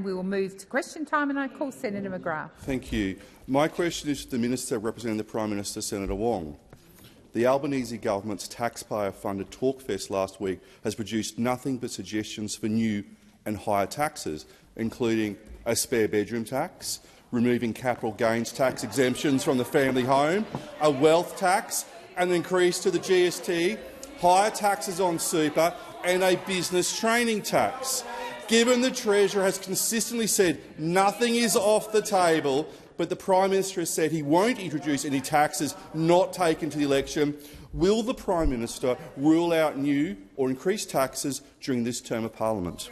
we will move to question time, and I call Senator McGrath. Thank you. My question is to the Minister representing the Prime Minister, Senator Wong. The Albanese government's taxpayer-funded Talkfest last week has produced nothing but suggestions for new and higher taxes, including a spare bedroom tax, removing capital gains tax exemptions from the family home, a wealth tax, an increase to the GST, higher taxes on super and a business training tax. Given the Treasurer has consistently said nothing is off the table, but the Prime Minister has said he won't introduce any taxes not taken to the election, will the Prime Minister rule out new or increased taxes during this term of parliament?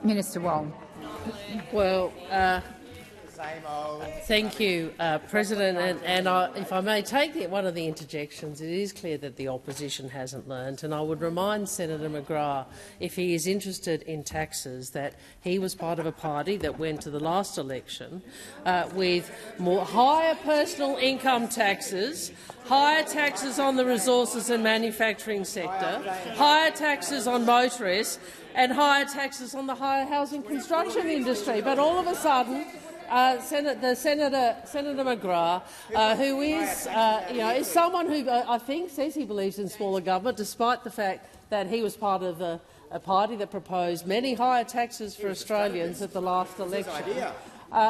Minister Wong. Well, thank you, President. And if I may take one of the interjections, it is clear that the opposition hasn't learned, and I would remind Senator McGrath, if he is interested in taxes, that he was part of a party that went to the last election with higher personal income taxes, higher taxes on the resources and manufacturing sector, higher taxes on motorists, and higher taxes on the higher housing construction industry. But all of a sudden, Senator McGrath, who is, is someone who I think says he believes in smaller government, despite the fact that he was part of a party that proposed many higher taxes for Australians at the last election,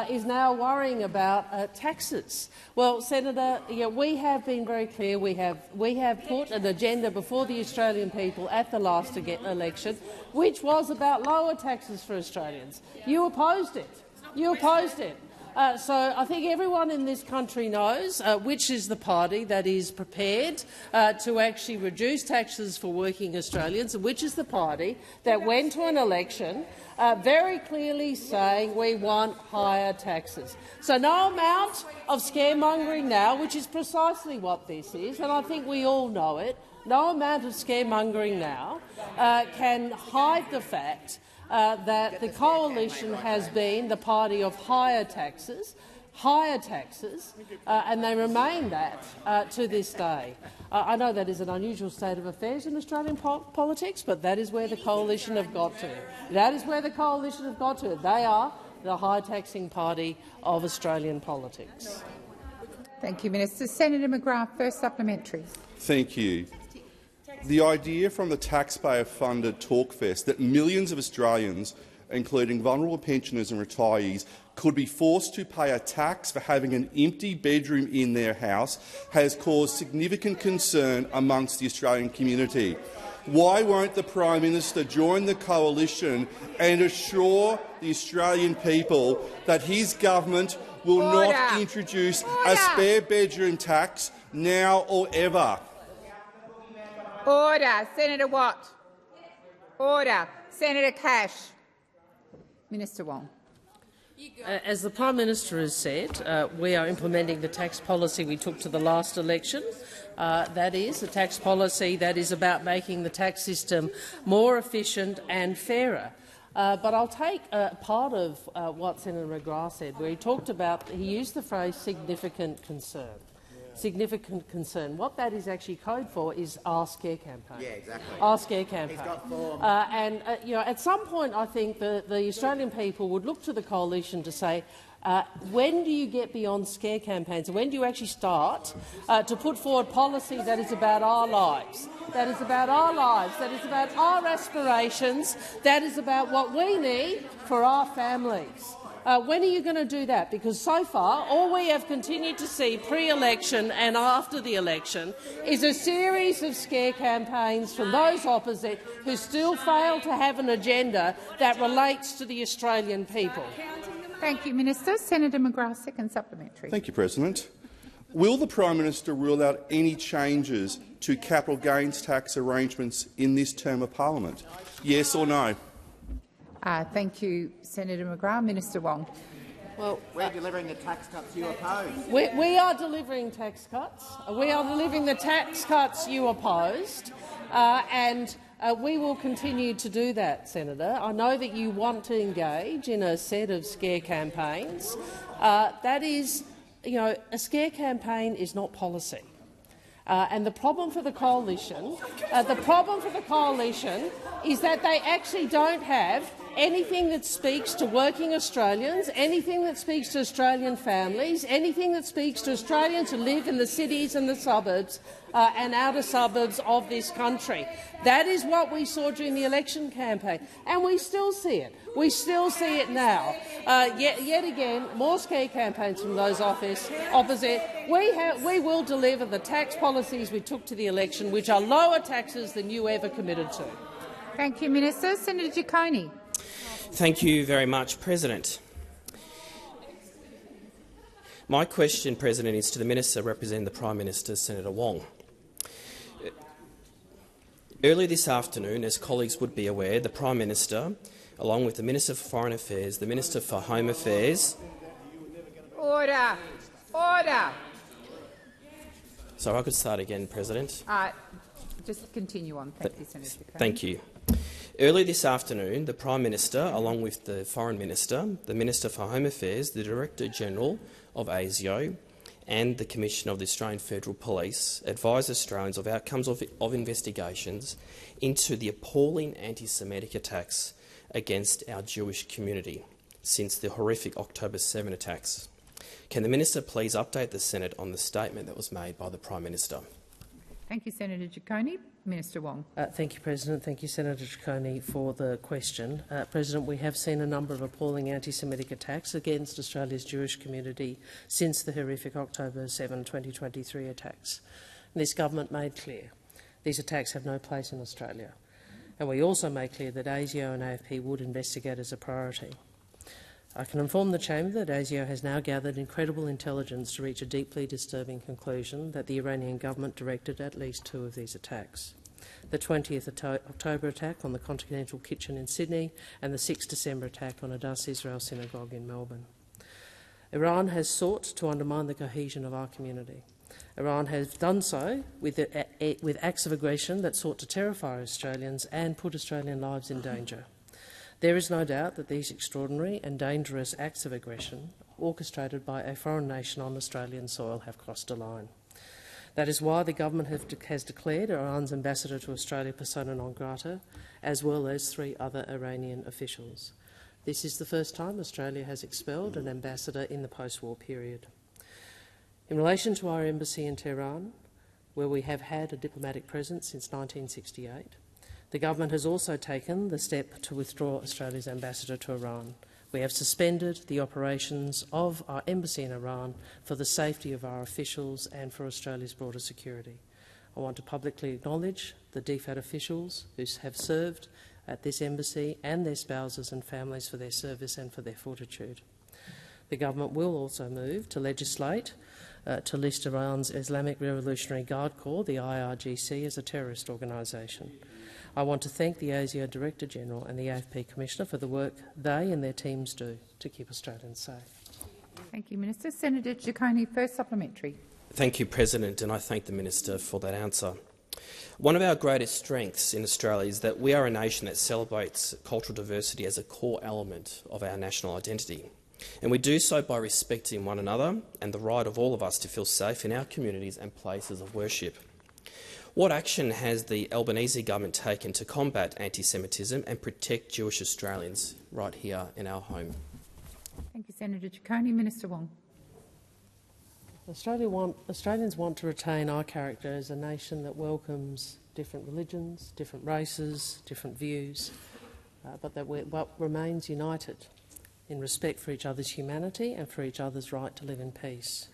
is now worrying about taxes. Well, Senator, we have been very clear. We have put an agenda before the Australian people at the last election, which was about lower taxes for Australians. You opposed it. You opposed it. So I think everyone in this country knows which is the party that is prepared to actually reduce taxes for working Australians, and which is the party that went to an election very clearly saying we want higher taxes. So no amount of scaremongering now, which is precisely what this is, and I think we all know it, no amount of scaremongering now can hide the fact that the coalition has been the party of higher taxes, and they remain that to this day. I know that is an unusual state of affairs in Australian politics, but that is where the coalition have got to. That is where the coalition have got to. They are the high-taxing party of Australian politics. Thank you, Minister. Senator McGrath, first supplementary. Thank you. The idea from the taxpayer-funded Talkfest that millions of Australians, including vulnerable pensioners and retirees, could be forced to pay a tax for having an empty bedroom in their house has caused significant concern amongst the Australian community. Why won't the Prime Minister join the coalition and assure the Australian people that his government will not introduce a spare bedroom tax now or ever? Order. Senator Watt. Order. Senator Cash. Minister Wong. As the Prime Minister has said, we are implementing the tax policy we took to the last election. That is a tax policy that is about making the tax system more efficient and fairer. But I'll take part of what Senator McGrath said, where he used the phrase significant concern. Significant concern. What that is actually code for is our scare campaign. Yeah, exactly. Our scare campaign. At some point, I think the Australian people would look to the coalition to say, when do you get beyond scare campaigns? When do you actually start to put forward policy that is about our lives? That is about our lives. That is about our aspirations. That is about what we need for our families. When are you going to do that? Because so far, all we have continued to see pre-election and after the election is a series of scare campaigns from those opposite who still fail to have an agenda that relates to the Australian people. Thank you, Minister. Senator McGrath, second supplementary. Thank you, President. Will the Prime Minister rule out any changes to capital gains tax arrangements in this term of parliament? Yes or no? Thank you, Senator McGrath. Minister Wong. Well, we're delivering the tax cuts you oppose. We are delivering tax cuts. We are delivering the tax cuts you opposed, and we will continue to do that, Senator. I know that you want to engage in a set of scare campaigns. That is, a scare campaign is not policy. And the problem for the coalition, is that they actually don't have anything that speaks to working Australians, anything that speaks to Australian families, anything that speaks to Australians who live in the cities and the suburbs and outer suburbs of this country. That is what we saw during the election campaign, and we still see it. We still see it now. Yet again, more scare campaigns from those opposite. We will deliver the tax policies we took to the election, which are lower taxes than you ever committed to. Thank you, Minister. Senator Ciccone. Thank you very much, President. My question, President, is to the Minister representing the Prime Minister, Senator Wong. Earlier this afternoon, as colleagues would be aware, the Prime Minister, along with the Minister for Foreign Affairs, the Minister for Home Affairs— Order! Order! Sorry, I could start again, President. Just continue on. Thank you, Senator Ciccone. Thank you. Earlier this afternoon, the Prime Minister, along with the Foreign Minister, the Minister for Home Affairs, the Director-General of ASIO and the Commissioner of the Australian Federal Police advised Australians of outcomes of investigations into the appalling anti-Semitic attacks against our Jewish community since the horrific October 7 attacks. Can the Minister please update the Senate on the statement that was made by the Prime Minister? Thank you, Senator Ciccone. Minister Wong. Thank you, President. Thank you, Senator Ciccone, for the question. President, we have seen a number of appalling anti-Semitic attacks against Australia's Jewish community since the horrific October 7, 2023 attacks. And this government made clear these attacks have no place in Australia. And we also made clear that ASIO and AFP would investigate as a priority. I can inform the Chamber that ASIO has now gathered incredible intelligence to reach a deeply disturbing conclusion that the Iranian government directed at least 2 of these attacks: the 20th October attack on the Continental Kitchen in Sydney and the 6th December attack on Adass Israel Synagogue in Melbourne. Iran has sought to undermine the cohesion of our community. Iran has done so with acts of aggression that sought to terrify Australians and put Australian lives in danger. There is no doubt that these extraordinary and dangerous acts of aggression, orchestrated by a foreign nation on Australian soil, have crossed a line. That is why the government has declared Iran's ambassador to Australia persona non grata, as well as 3 other Iranian officials. This is the first time Australia has expelled an ambassador in the post-war period. In relation to our embassy in Tehran, where we have had a diplomatic presence since 1968, the government has also taken the step to withdraw Australia's ambassador to Iran. We have suspended the operations of our embassy in Iran for the safety of our officials and for Australia's broader security. I want to publicly acknowledge the DFAT officials who have served at this embassy and their spouses and families for their service and for their fortitude. The government will also move to legislate to list Iran's Islamic Revolutionary Guard Corps, the IRGC, as a terrorist organisation. I want to thank the ASIO Director-General and the AFP Commissioner for the work they and their teams do to keep Australians safe. Thank you, Minister. Senator Ciccone, first supplementary. Thank you, President, and I thank the Minister for that answer. One of our greatest strengths in Australia is that we are a nation that celebrates cultural diversity as a core element of our national identity. And we do so by respecting one another and the right of all of us to feel safe in our communities and places of worship. What action has the Albanese government taken to combat anti-Semitism and protect Jewish Australians right here in our home? Thank you, Senator Ciccone. Minister Wong. Australians want to retain our character as a nation that welcomes different religions, different races, different views, but that remains united in respect for each other's humanity and for each other's right to live in peace.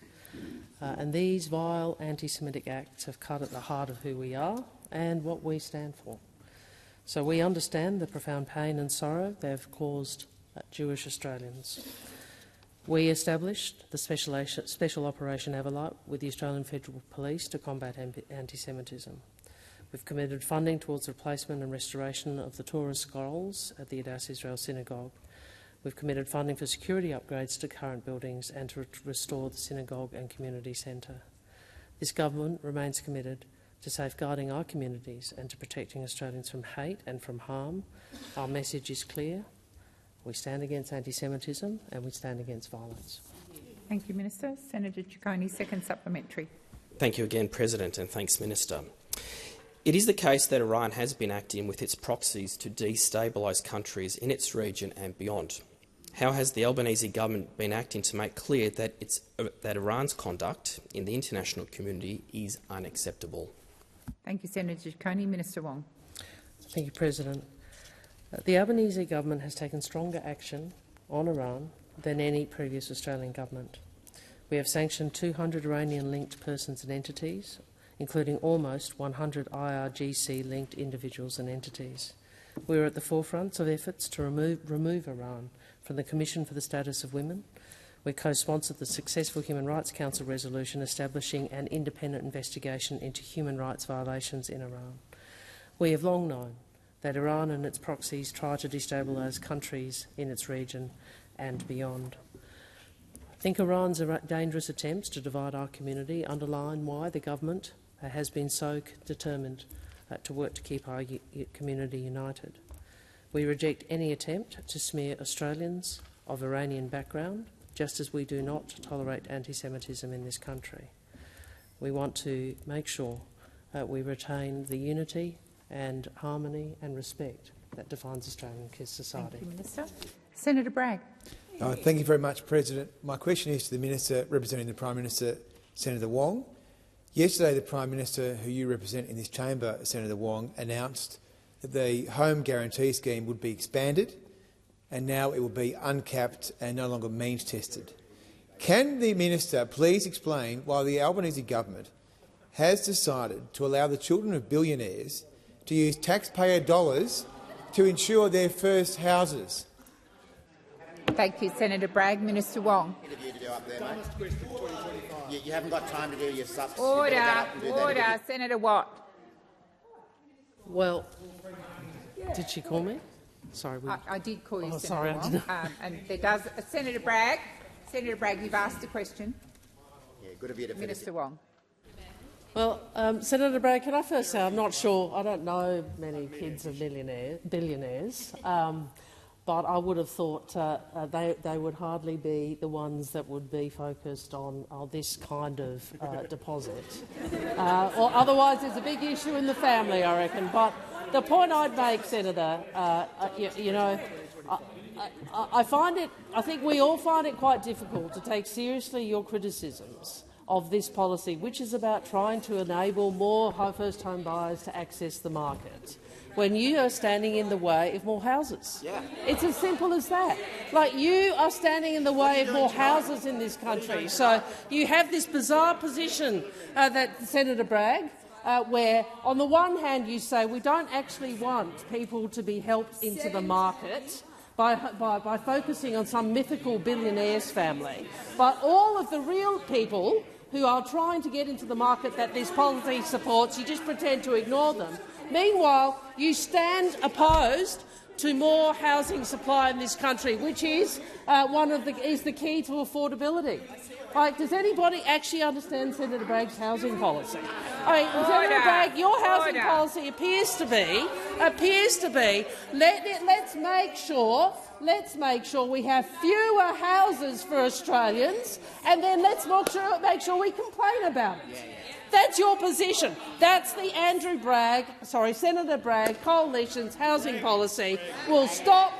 And these vile anti-Semitic acts have cut at the heart of who we are and what we stand for. So we understand the profound pain and sorrow they have caused Jewish Australians. We established the Special Operation Everlight with the Australian Federal Police to combat anti-Semitism. We've committed funding towards the replacement and restoration of the Torah scrolls at the Adass Israel Synagogue. We've committed funding for security upgrades to current buildings and to restore the synagogue and community centre. This government remains committed to safeguarding our communities and to protecting Australians from hate and from harm. Our message is clear. We stand against anti-Semitism and we stand against violence. Thank you, Minister. Senator Ciccone, second supplementary. Thank you again, President, and thanks, Minister. It is the case that Iran has been acting with its proxies to destabilise countries in its region and beyond. How has the Albanese government been acting to make clear that Iran's conduct in the international community is unacceptable? Thank you, Senator Ciccone. Minister Wong. Thank you, President. The Albanese government has taken stronger action on Iran than any previous Australian government. We have sanctioned 200 Iranian-linked persons and entities, including almost 100 IRGC-linked individuals and entities. We are at the forefront of efforts to remove Iran from the Commission for the Status of Women. We co-sponsored the successful Human Rights Council resolution establishing an independent investigation into human rights violations in Iran. We have long known that Iran and its proxies try to destabilise countries in its region and beyond. I think Iran's dangerous attempts to divide our community underline why the government has been so determined to work to keep our community united. We reject any attempt to smear Australians of Iranian background, just as we do not tolerate anti-Semitism in this country. We want to make sure that we retain the unity and harmony and respect that defines Australian society. Thank you, Minister. Senator Bragg. Thank you very much, President. My question is to the Minister representing the Prime Minister, Senator Wong. Yesterday, the Prime Minister, who you represent in this chamber, Senator Wong, announced that the Home Guarantee Scheme would be expanded and now it will be uncapped and no longer means-tested. Can the Minister please explain why the Albanese government has decided to allow the children of billionaires to use taxpayer dollars to insure their first houses? Thank you, Senator Bragg. Minister Wong. You haven't got time to do your subs. Order. Senator Watt. Well, did she call me? Sorry. I did call you, Senator sorry, Wong. And there does. Senator Bragg, you've asked a question. Yeah, good of you to finish. Minister Wong. Well, Senator Bragg, can I first say I'm not sure, I don't know many kids of billionaires, but I would have thought they would hardly be the ones that would be focused on this kind of deposit. Or otherwise there's a big issue in the family, I reckon. But the point I'd make, Senator, I think we all find it quite difficult to take seriously your criticisms of this policy, which is about trying to enable more first-home buyers to access the market, when you are standing in the way of more houses. Yeah. It's as simple as that. Like, you are standing in the way of more houses in this country. So you have this bizarre position that Senator Bragg, where on the one hand you say we don't actually want people to be helped into the market by focusing on some mythical billionaire's family, but all of the real people who are trying to get into the market that this policy supports, you just pretend to ignore them. Meanwhile, you stand opposed to more housing supply in this country, which is the key to affordability. Like, does anybody actually understand Senator Bragg's housing policy? I mean, Senator Bragg, your housing policy appears to be let's make sure we have fewer houses for Australians, and then let's make sure we complain about it. That's your position. That's the Senator Bragg coalition's housing policy. We'll stop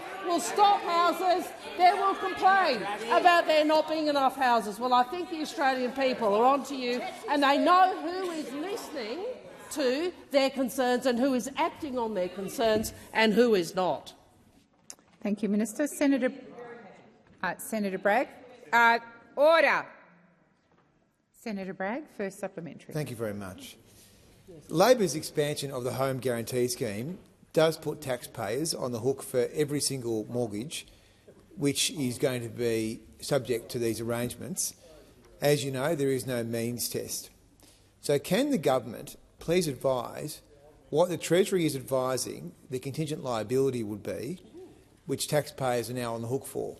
houses, then we'll complain about there not being enough houses. Well, I think the Australian people are onto you, and they know who is listening to their concerns and who is acting on their concerns and who is not. Thank you, Minister. Senator Bragg. Order. Senator Bragg, first supplementary. Thank you very much. Labor's expansion of the Home Guarantee Scheme does put taxpayers on the hook for every single mortgage which is going to be subject to these arrangements. As you know, there is no means test. So can the government please advise what the Treasury is advising the contingent liability would be, which taxpayers are now on the hook for?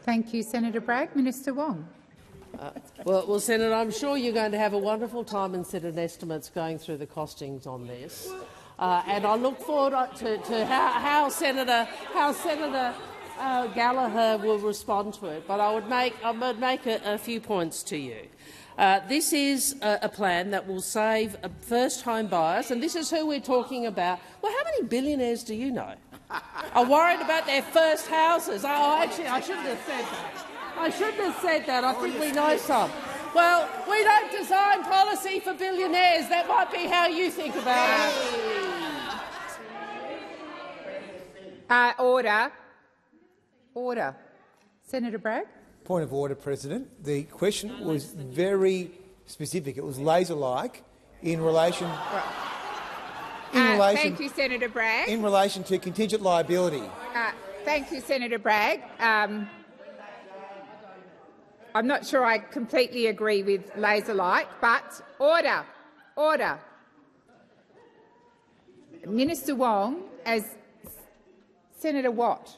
Thank you, Senator Bragg. Minister Wong. Well, Senator, I'm sure you're going to have a wonderful time in Senate estimates going through the costings on this, and I look forward to how Senator Gallagher will respond to it. But I would make a few points to you. This is a plan that will save first-home buyers, and this is who we're talking about. Well, how many billionaires do you know are worried about their first houses? Oh, actually, I shouldn't have said that. I shouldn't have said that. I think we know some. Well, we don't design policy for billionaires. That might be how you think about it. Order. Order. Senator Bragg. Point of order, President. The question was very specific. It was laser-like in relation. Thank you, Senator Bragg. In relation to contingent liability. Thank you, Senator Bragg. I'm not sure I completely agree with laser-like, but order. Order. Minister Wong, as Senator Watt.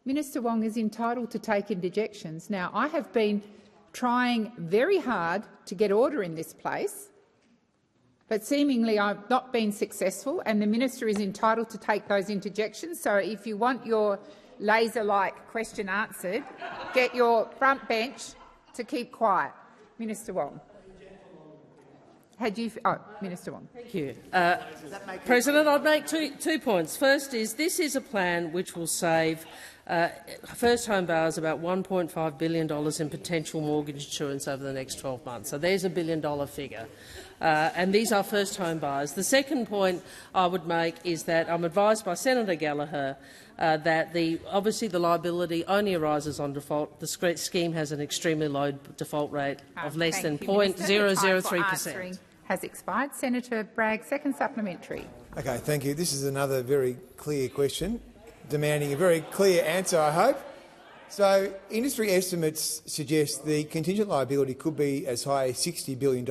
Minister Wong is entitled to take interjections. Now, I have been trying very hard to get order in this place, but seemingly I've not been successful, and the minister is entitled to take those interjections. So if you want your laser-like question answered, get your front bench to keep quiet. Minister Wong. Minister Wong. Thank you. President, I'd make two points. First is this is a plan which will save first-home buyers about $1.5 billion in potential mortgage insurance over the next 12 months. So there's a billion-dollar figure. And these are first-home buyers. The second point I would make is that I'm advised by Senator Gallagher that obviously the liability only arises on default. The scheme has an extremely low default rate of less than 0.003%. Has expired. Senator Bragg, second supplementary. Okay, thank you. This is another very clear question, demanding a very clear answer, I hope. So, industry estimates suggest the contingent liability could be as high as $60 billion.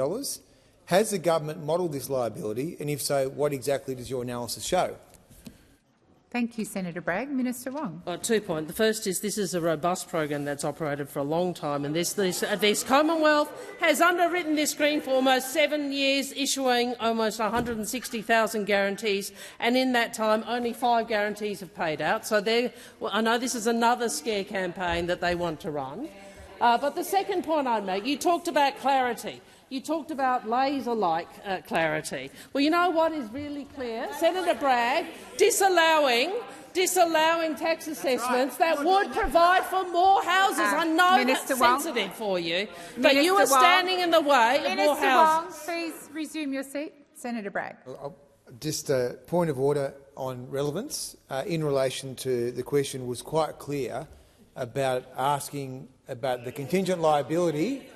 Has the government modelled this liability, and if so, what exactly does your analysis show? Thank you, Senator Bragg. Minister Wong. 2 points. The first is this is a robust program that's operated for a long time, and this Commonwealth has underwritten this scheme for almost 7 years, issuing almost 160,000 guarantees, and in that time only 5 guarantees have paid out. So I know this is another scare campaign that they want to run. But the second point I'd make, you talked about clarity. You talked about laser-like clarity. Well, you know what is really clear? Senator Bragg disallowing tax assessments that would provide for more houses. I know Minister that's Wong. sensitive for you, but Minister you are standing in the way of more Minister houses. Wong, please resume your seat. Senator Bragg. Just a point of order on relevance in relation to the question was quite clear about asking about the contingent liability,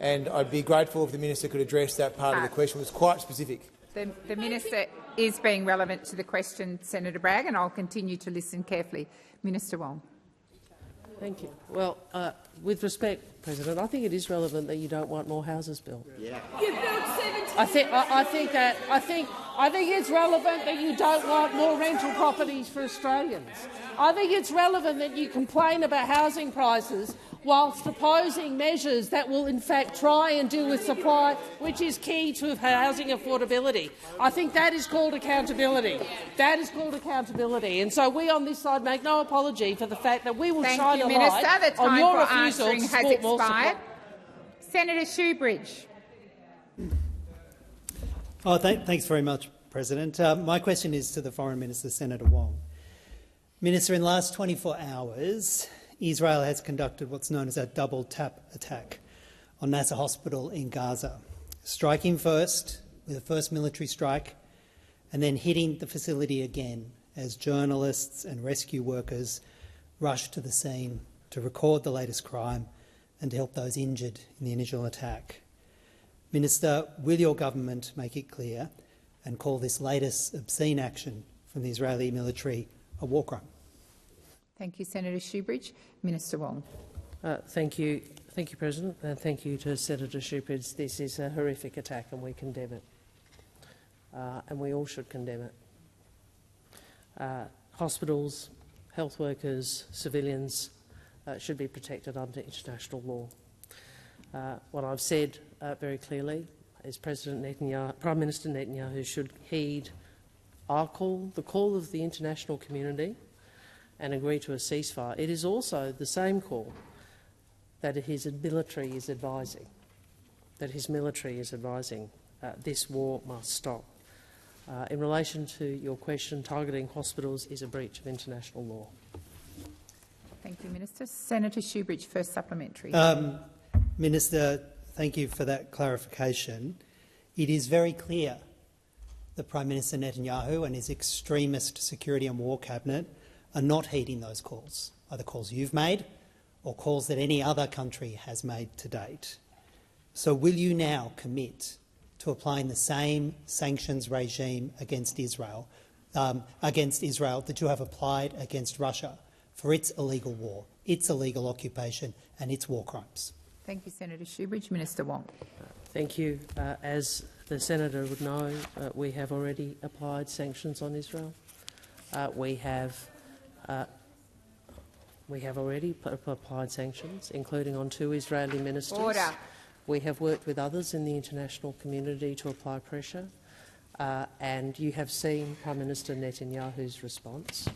and I'd be grateful if the minister could address that part of the question. It was quite specific. The minister is being relevant to the question, Senator Bragg, and I'll continue to listen carefully. Minister Wong. Thank you. Well, with respect, President, I think it is relevant that you don't want more houses built. Yeah. You built 17. I think it's relevant that you don't want more rental properties for Australians. I think it's relevant that you complain about housing prices whilst opposing measures that will in fact try and deal with supply, which is key to housing affordability. I think that is called accountability. That is called accountability. And so we on this side make no apology for the fact that we will shine a light on your refusal to support more supply. Senator Shoebridge. Thanks very much, President. My question is to the Foreign Minister, Senator Wong. Minister, in the last 24 hours, Israel has conducted what's known as a double-tap attack on Nasser Hospital in Gaza, striking first with a first military strike and then hitting the facility again as journalists and rescue workers rushed to the scene to record the latest crime and to help those injured in the initial attack. Minister, will your government make it clear and call this latest obscene action from the Israeli military a war crime? Thank you, Senator Shoebridge. Minister Wong. Thank you, President, and thank you to Senator Shoebridge. This is a horrific attack, and we condemn it, and we all should condemn it. Hospitals, health workers, civilians should be protected under international law. What I've said very clearly is Prime Minister Netanyahu should heed our call, the call of the international community, and agree to a ceasefire. It is also the same call that his military is advising. that his military is advising. This war must stop. In relation to your question, targeting hospitals is a breach of international law. Thank you, Minister. Senator Shoebridge, first supplementary. Minister, thank you for that clarification. It is very clear that Prime Minister Netanyahu and his extremist security and war cabinet are not heeding those calls, either calls you've made or calls that any other country has made to date. So will you now commit to applying the same sanctions regime against Israel that you have applied against Russia for its illegal war, its illegal occupation and its war crimes? Thank you, Senator Shoebridge. Minister Wong. Thank you. As the senator would know, we have already applied sanctions on Israel. We have already applied sanctions, including on 2 Israeli ministers. Order. We have worked with others in the international community to apply pressure, and you have seen Prime Minister Netanyahu's response.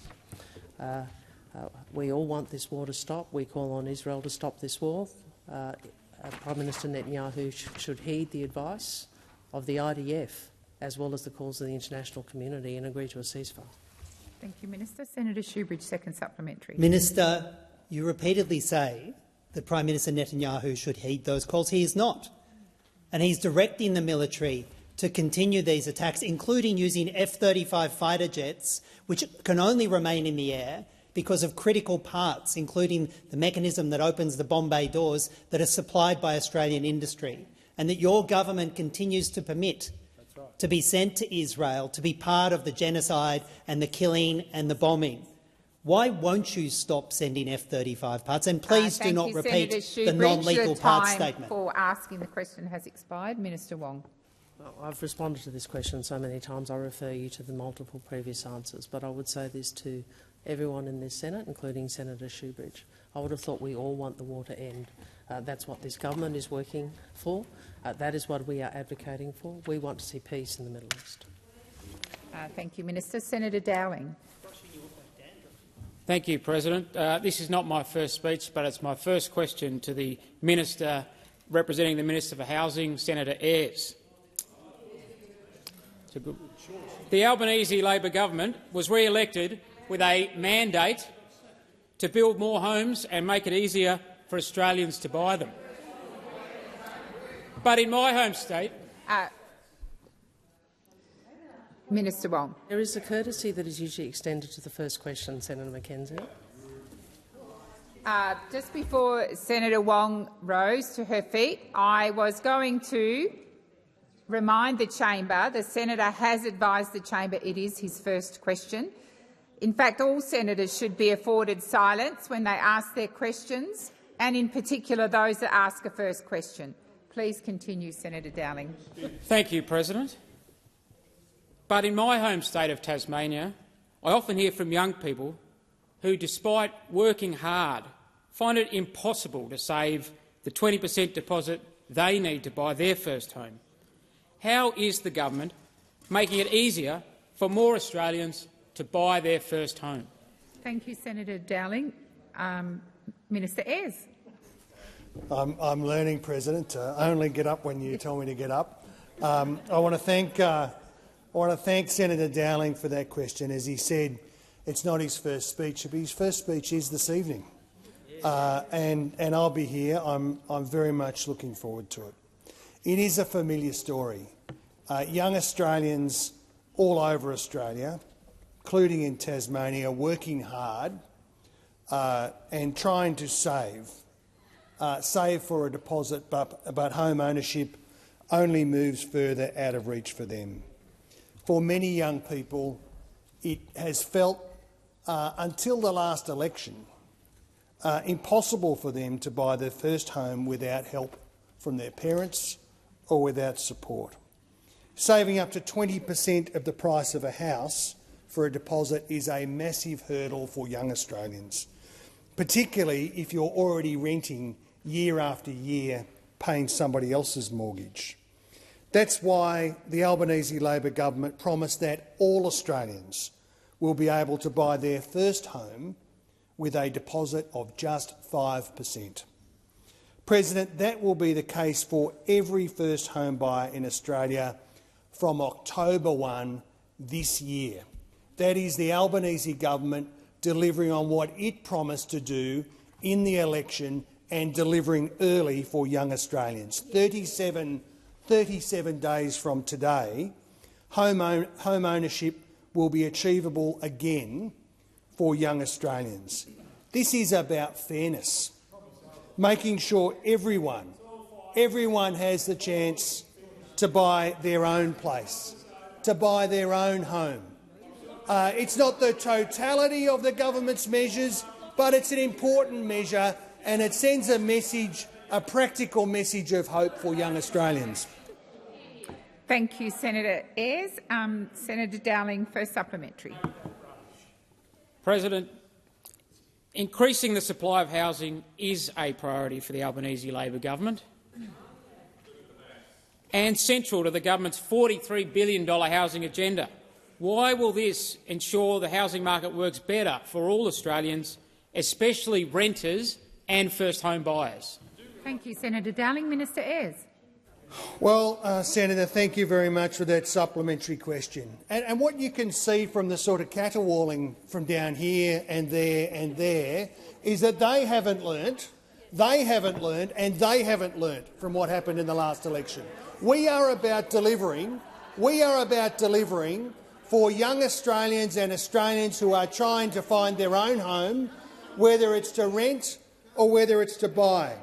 We all want this war to stop. We call on Israel to stop this war. Prime Minister Netanyahu should heed the advice of the IDF as well as the calls of the international community and agree to a ceasefire. Thank you, Minister. Senator Shoebridge, second supplementary. Minister, you repeatedly say that Prime Minister Netanyahu should heed those calls. He is not. And he's directing the military to continue these attacks, including using F-35 fighter jets, which can only remain in the air because of critical parts, including the mechanism that opens the bomb bay doors that are supplied by Australian industry, and that your government continues to permit to be sent to Israel to be part of the genocide and the killing and the bombing. Why won't you stop sending F-35 parts? And please do not repeat the non-lethal parts statement. For asking the question has expired. Minister Wong. Well, I've responded to this question so many times I refer you to the multiple previous answers, but I would say this to everyone in this Senate, including Senator Shoebridge. I would have thought we all want the war to end. That's what this government is working for. That is what we are advocating for. We want to see peace in the Middle East. Thank you, Minister. Senator Dowling. Thank you, President. This is not my first speech, but it's my first question to the Minister representing the Minister for Housing, Senator Ayres. The Albanese Labor government was re-elected with a mandate to build more homes and make it easier for Australians to buy them. But in my home state— Minister Wong. There is a courtesy that is usually extended to the first question, Senator McKenzie. Just before Senator Wong rose to her feet, I was going to remind the chamber the senator has advised the chamber it is his first question. In fact, all senators should be afforded silence when they ask their questions, and in particular those that ask a first question. Please continue, Senator Dowling. Thank you, President. But in my home state of Tasmania, I often hear from young people who, despite working hard, find it impossible to save the 20% deposit they need to buy their first home. How is the government making it easier for more Australians to buy their first home? Thank you, Senator Dowling. Minister Ayres. I'm learning, President, to only get up when you tell me to get up. I want to thank Senator Dowling for that question. As he said, it's not his first speech, but his first speech is this evening, and I'll be here. I'm very much looking forward to it. It is a familiar story. Young Australians all over Australia, including in Tasmania, working hard and trying to save for a deposit, but home ownership only moves further out of reach for them. For many young people, it has felt, until the last election, impossible for them to buy their first home without help from their parents or without support. Saving up to 20% of the price of a house for a deposit is a massive hurdle for young Australians, particularly if you're already renting year after year, paying somebody else's mortgage. That's why the Albanese Labor government promised that all Australians will be able to buy their first home with a deposit of just 5%. President, that will be the case for every first home buyer in Australia from October 1 this year. That is the Albanese government delivering on what it promised to do in the election and delivering early for young Australians. 37 days from today, home ownership will be achievable again for young Australians. This is about fairness, making sure everyone has the chance to buy their own place, to buy their own home. It's not the totality of the government's measures, but it's an important measure, and it sends a message, a practical message of hope for young Australians. Thank you, Senator Ayres. Senator Dowling, first supplementary. President, increasing the supply of housing is a priority for the Albanese Labor government and central to the government's $43 billion housing agenda. Why will this ensure the housing market works better for all Australians, especially renters and first home buyers? Thank you, Senator Dowling. Minister Ayres. Well, Senator, thank you very much for that supplementary question. And what you can see from the sort of caterwauling from down here and there is that they haven't learnt, and they haven't learnt from what happened in the last election. We are about delivering for young Australians and Australians who are trying to find their own home, whether it's to rent or whether it's to buy.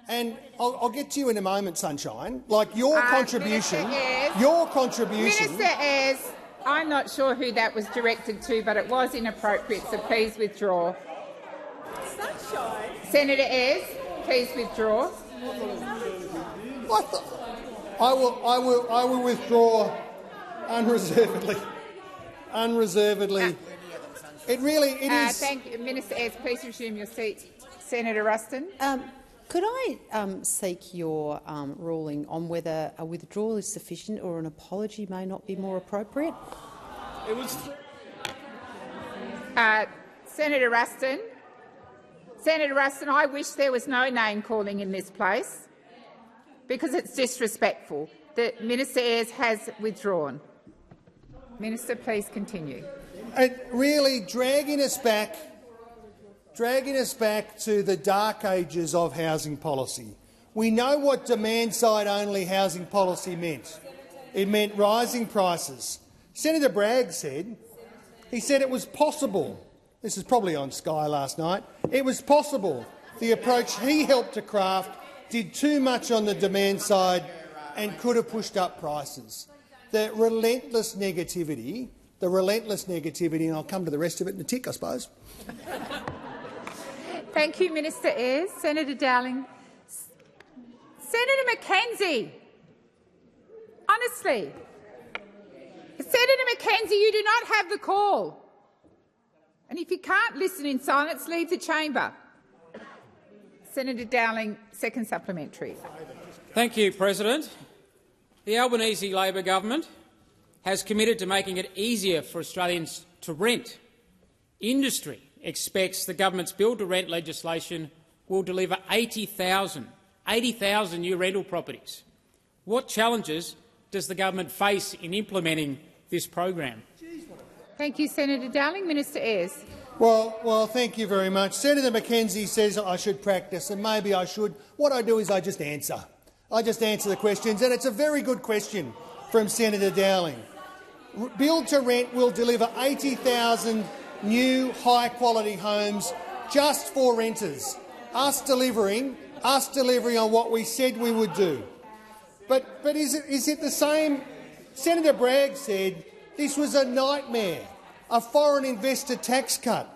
And I'll get to you in a moment, Sunshine. Like your contribution. Minister Ayres, I'm not sure who that was directed to, but it was inappropriate, so please withdraw. Sunshine. Senator Ayres, please withdraw. I will withdraw unreservedly. It is. Thank you, Minister Ayres. Please resume your seat. Senator Ruston. Could I seek your ruling on whether a withdrawal is sufficient or an apology may not be more appropriate? Senator Ruston. Senator Ruston, I wish there was no name-calling in this place because it's disrespectful. The Minister Ayres has withdrawn. Minister, please continue. Really dragging us back to the dark ages of housing policy. We know what demand-side-only housing policy meant. It meant rising prices. Senator Bragg said it was possible. This is probably on Sky last night. It was possible the approach he helped to craft did too much on the demand side and could have pushed up prices. The relentless negativity, and I'll come to the rest of it in a tick, I suppose. Thank you, Minister Ayres. Senator Dowling. Senator McKenzie, honestly, Senator McKenzie, you do not have the call. And if you can't listen in silence, leave the chamber. Senator Dowling, second supplementary. Thank you, President. The Albanese Labor government has committed to making it easier for Australians to rent. Industry expects the government's build-to-rent legislation will deliver 80,000 new rental properties. What challenges does the government face in implementing this program? Thank you, Senator Dowling. Minister Ayres. Well, thank you very much. Senator McKenzie says I should practice, and maybe I should. What I do is I just answer. The questions, and it's a very good question from Senator Dowling. Build-to-rent will deliver 80,000 new high-quality homes just for renters. Us delivering on what we said we would do. But is it the same? Senator Bragg said this was a nightmare, a foreign investor tax cut.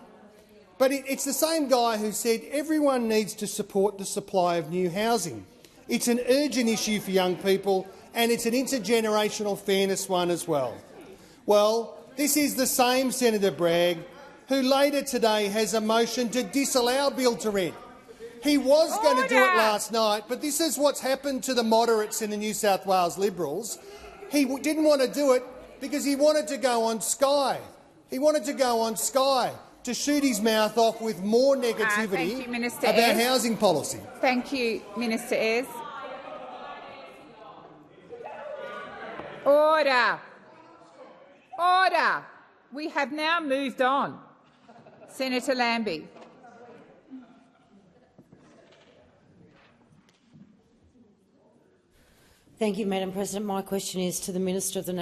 But it's the same guy who said everyone needs to support the supply of new housing. It's an urgent issue for young people, and it's an intergenerational fairness one as well. Well, this is the same Senator Bragg who later today has a motion to disallow build-to-rent. He was going to do it last night, but this is what's happened to the moderates in the New South Wales Liberals. He didn't want to do it because he wanted to go on Sky. to shoot his mouth off with more negativity thank you, Minister about Ayres. housing policy. Thank you, Minister Ayres. Order. Order. We have now moved on. Senator Lambie. Thank you, Madam President. My question is to the Minister of the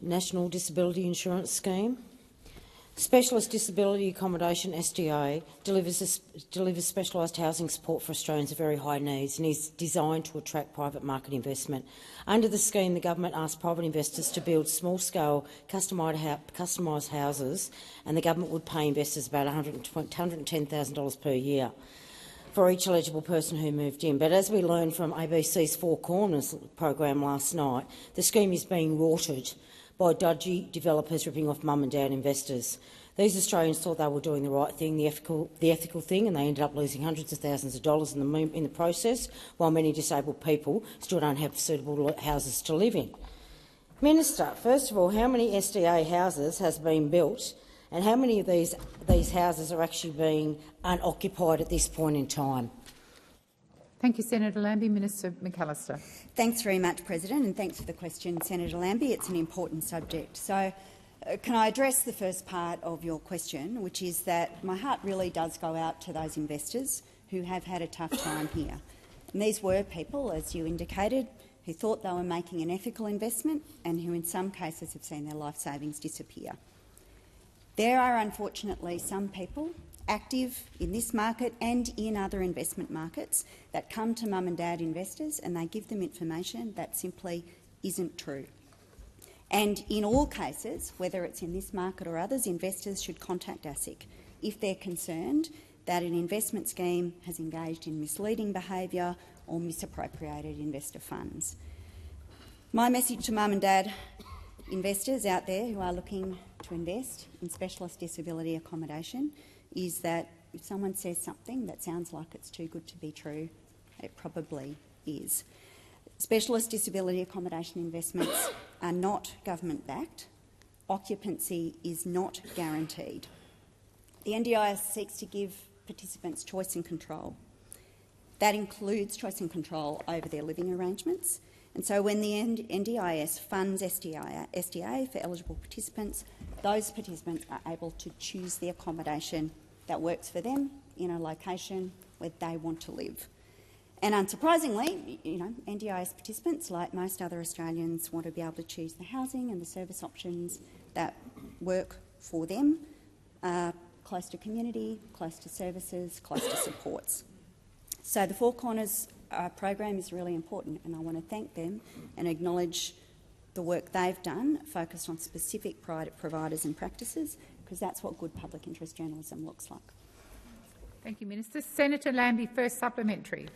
National Disability Insurance Scheme. Specialist Disability Accommodation, SDA, delivers specialised housing support for Australians of very high needs and is designed to attract private market investment. Under the scheme, the government asks private investors to build small-scale customised houses, and the government would pay investors about $110,000 per year for each eligible person who moved in. But as we learned from ABC's Four Corners program last night, the scheme is being rorted by dodgy developers ripping off mum and dad investors. These Australians thought they were doing the right thing, the ethical thing, and they ended up losing hundreds of thousands of dollars in the process, while many disabled people still don't have suitable houses to live in. Minister, first of all, how many SDA houses has been built, and how many of these houses are actually being unoccupied at this point in time? Thank you, Senator Lambie. Minister McAllister. Thanks very much, President, and thanks for the question, Senator Lambie. It's an important subject. So, can I address the first part of your question, which is that my heart really does go out to those investors who have had a tough time here. And these were people, as you indicated, who thought they were making an ethical investment and who in some cases have seen their life savings disappear. There are unfortunately some people active in this market and in other investment markets that come to mum and dad investors and they give them information that simply isn't true. And in all cases, whether it's in this market or others, investors should contact ASIC if they're concerned that an investment scheme has engaged in misleading behaviour or misappropriated investor funds. My message to mum and dad investors out there who are looking to invest in specialist disability accommodation is that if someone says something that sounds like it's too good to be true, it probably is. Specialist disability accommodation investments are not government-backed. Occupancy is not guaranteed. The NDIS seeks to give participants choice and control. That includes choice and control over their living arrangements. And so when the NDIS funds SDA for eligible participants, those participants are able to choose the accommodation that works for them in a location where they want to live. And unsurprisingly, NDIS participants, like most other Australians, want to be able to choose the housing and the service options that work for them, close to community, close to services, close to supports. So the Four Corners program is really important, and I want to thank them and acknowledge the work they've done, focused on specific providers and practices, because that's what good public interest journalism looks like. Thank you, Minister. Senator Lambie, first supplementary.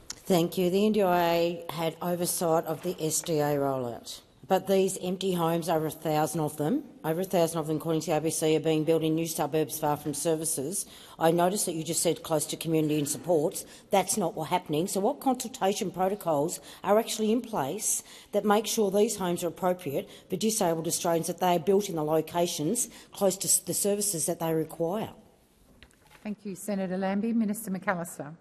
Thank you. The NDIA had oversight of the SDA rollout, but these empty homes, over 1,000 of them, according to ABC, are being built in new suburbs far from services. I noticed that you just said close to community and supports. That's not what's happening. So what consultation protocols are actually in place that make sure these homes are appropriate for disabled Australians, that they are built in the locations close to the services that they require? Thank you, Senator Lambie. Minister McAllister.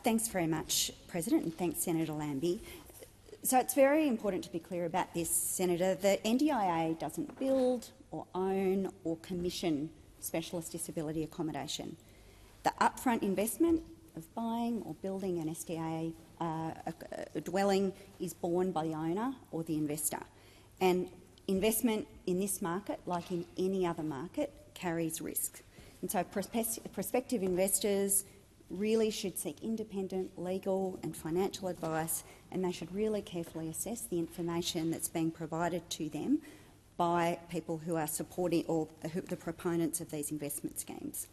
Thanks very much, President, and thanks, Senator Lambie. So it's very important to be clear about this, Senator. The NDIA doesn't build or own or commission specialist disability accommodation. The upfront investment of buying or building an SDA dwelling is borne by the owner or the investor. And investment in this market, like in any other market, carries risk. And so prospective investors really should seek independent legal and financial advice, and they should really carefully assess the information that's being provided to them by people who are supporting or the proponents of these investment schemes.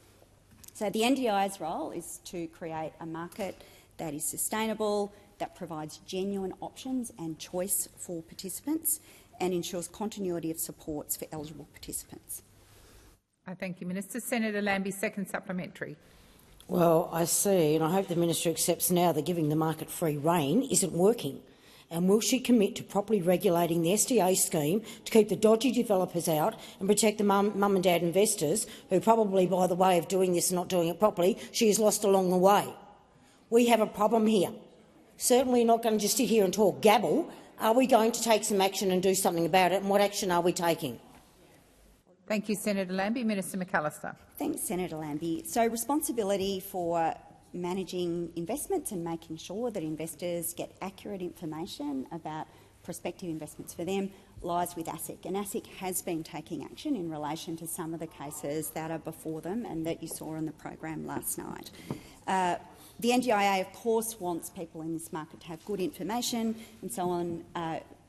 So the NDI's role is to create a market that is sustainable, that provides genuine options and choice for participants and ensures continuity of supports for eligible participants. I thank you, Minister. Senator Lambie, second supplementary. Well, I see, and I hope the minister accepts now that giving the market free rein isn't working. And will she commit to properly regulating the SDA scheme to keep the dodgy developers out and protect the mum and dad investors who probably, by the way of doing this and not doing it properly, she has lost along the way? We have a problem here. Certainly not going to just sit here and talk gabble. Are we going to take some action and do something about it, and what action are we taking? Thank you, Senator Lambie. Minister McAllister. Thanks, Senator Lambie. So responsibility for managing investments and making sure that investors get accurate information about prospective investments for them lies with ASIC. And ASIC has been taking action in relation to some of the cases that are before them and that you saw on the program last night. The NDIA, of course, wants people in this market to have good information, and so on.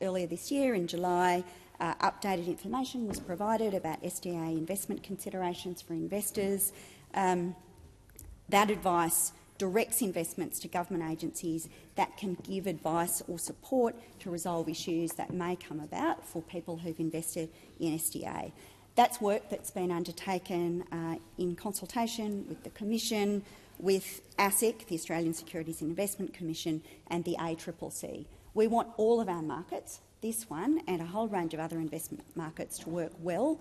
Earlier this year, in July, updated information was provided about SDA investment considerations for investors. That advice directs investments to government agencies that can give advice or support to resolve issues that may come about for people who've invested in SDA. That's work that's been undertaken in consultation with the Commission, with ASIC, the Australian Securities and Investment Commission, and the ACCC. We want all of our markets, this one and a whole range of other investment markets, to work well,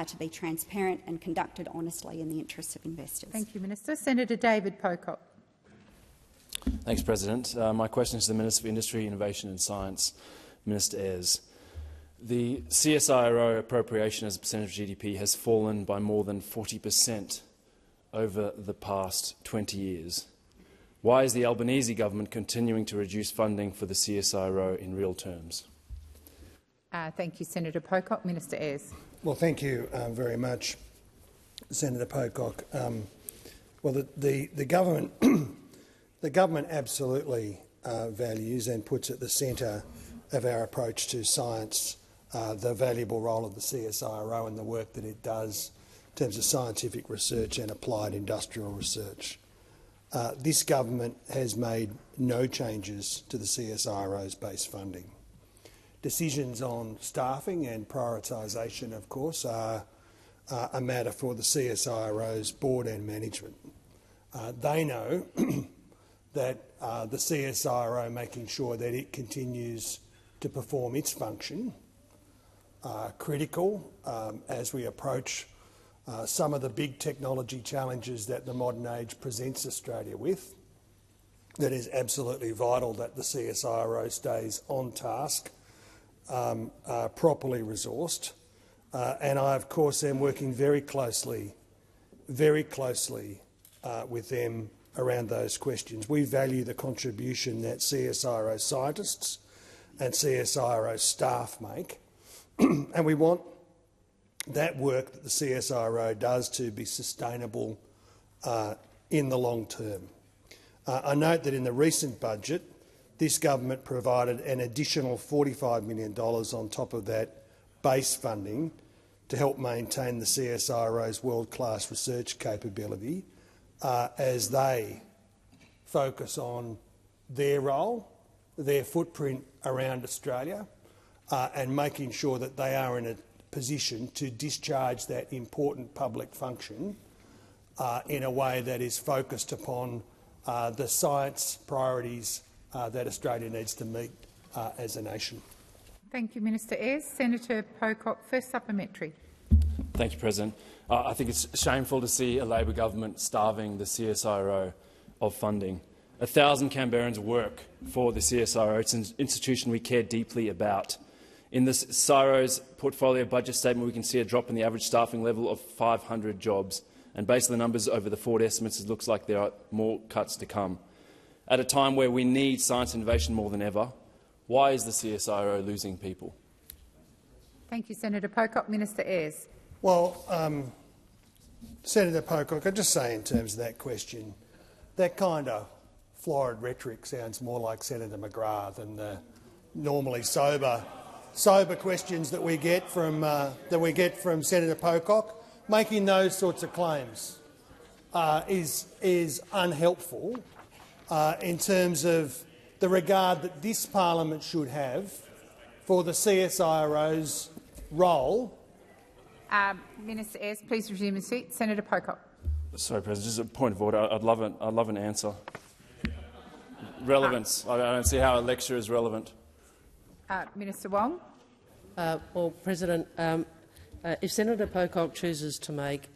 to be transparent and conducted honestly in the interests of investors. Thank you, Minister. Senator David Pocock. Thanks, President. My question is to the Minister for Industry, Innovation and Science, Minister Ayres. The CSIRO appropriation as a percentage of GDP has fallen by more than 40% over the past 20 years. Why is the Albanese government continuing to reduce funding for the CSIRO in real terms? Thank you, Senator Pocock. Minister Ayres. Well, thank you very much, Senator Pocock. Well, the government the government absolutely values and puts at the centre of our approach to science the valuable role of the CSIRO and the work that it does in terms of scientific research and applied industrial research. This government has made no changes to the CSIRO's base funding. Decisions on staffing and prioritisation, of course, are a matter for the CSIRO's board and management. They know that the CSIRO making sure that it continues to perform its function critical as we approach some of the big technology challenges that the modern age presents Australia with. That is absolutely vital that the CSIRO stays on task, properly resourced, and I, of course, am working very closely with them around those questions. We value the contribution that CSIRO scientists and CSIRO staff make, and we want that work that the CSIRO does to be sustainable in the long term. I note that in the recent budget, this government provided an additional $45 million on top of that base funding to help maintain the CSIRO's world-class research capability as they focus on their role, their footprint around Australia, and making sure that they are in a position to discharge that important public function in a way that is focused upon the science priorities that Australia needs to meet as a nation. Thank you, Minister Ayres. Senator Pocock, first supplementary. Thank you, President. I think it's shameful to see a Labor government starving the CSIRO of funding. 1,000 Canberrans work for the CSIRO. It's an institution we care deeply about. In the CSIRO's portfolio budget statement, we can see a drop in the average staffing level of 500 jobs. And based on the numbers over the forward estimates, it looks like there are more cuts to come. At a time where we need science innovation more than ever, why is the CSIRO losing people? Thank you, Senator Pocock. Minister Ayres. Well, Senator Pocock, I'd just say in terms of that question, that kind of florid rhetoric sounds more like Senator McGrath than the normally sober questions that we get from Senator Pocock. Making those sorts of claims is unhelpful in terms of the regard that this parliament should have for the CSIRO's role. Minister Ayres, please resume your seat. Senator Pocock. Sorry, President. Just a point of order. I'd love an answer. Relevance. I don't see how a lecture is relevant. Minister Wong. Well, President, if Senator Pocock chooses to make